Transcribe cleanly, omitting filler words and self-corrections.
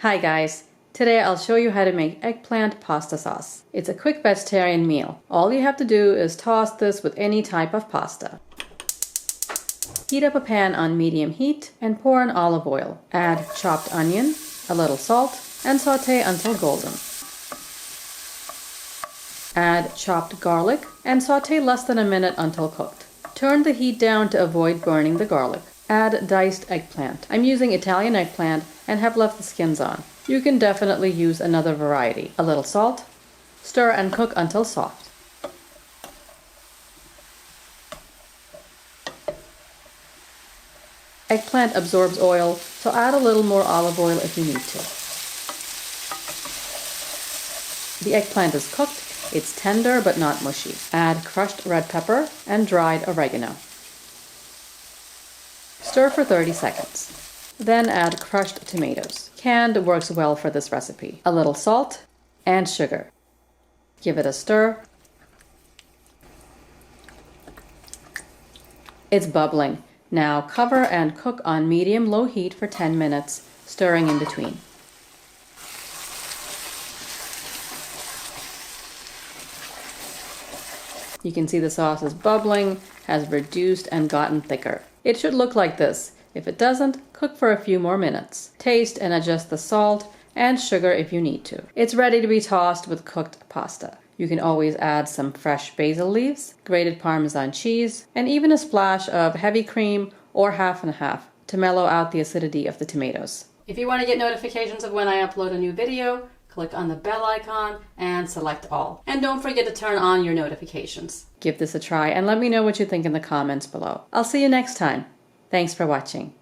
Hi guys! Today I'll show you how to make eggplant pasta sauce. It's a quick vegetarian meal. All you have to do is toss this with any type of pasta. Heat up a pan on medium heat and pour in olive oil. Add chopped onion, a little salt, and saute until golden. Add chopped garlic and saute less than a minute until cooked. Turn the heat down to avoid burning the garlic. Add diced eggplant. I'm using Italian eggplant and have left the skins on. You can definitely use another variety. A little salt. Stir and cook until soft. Eggplant absorbs oil, so add a little more olive oil if you need to. The eggplant is cooked. It's tender but not mushy. Add crushed red pepper and dried oregano. Stir for 30 seconds. Then add crushed tomatoes. Canned works well for this recipe. A little salt and sugar. Give it a stir. It's bubbling. Now cover and cook on medium-low heat for 10 minutes, stirring in between. You can see the sauce is bubbling, has reduced and gotten thicker. It should look like this. If it doesn't, cook for a few more minutes. Taste and adjust the salt and sugar if you need to. It's ready to be tossed with cooked pasta. You can always add some fresh basil leaves, grated Parmesan cheese, and even a splash of heavy cream or half and half to mellow out the acidity of the tomatoes. If you want to get notifications of when I upload a new video, click on the bell icon and select all. And don't forget to turn on your notifications. Give this a try and let me know what you think in the comments below. I'll see you next time. Thanks for watching.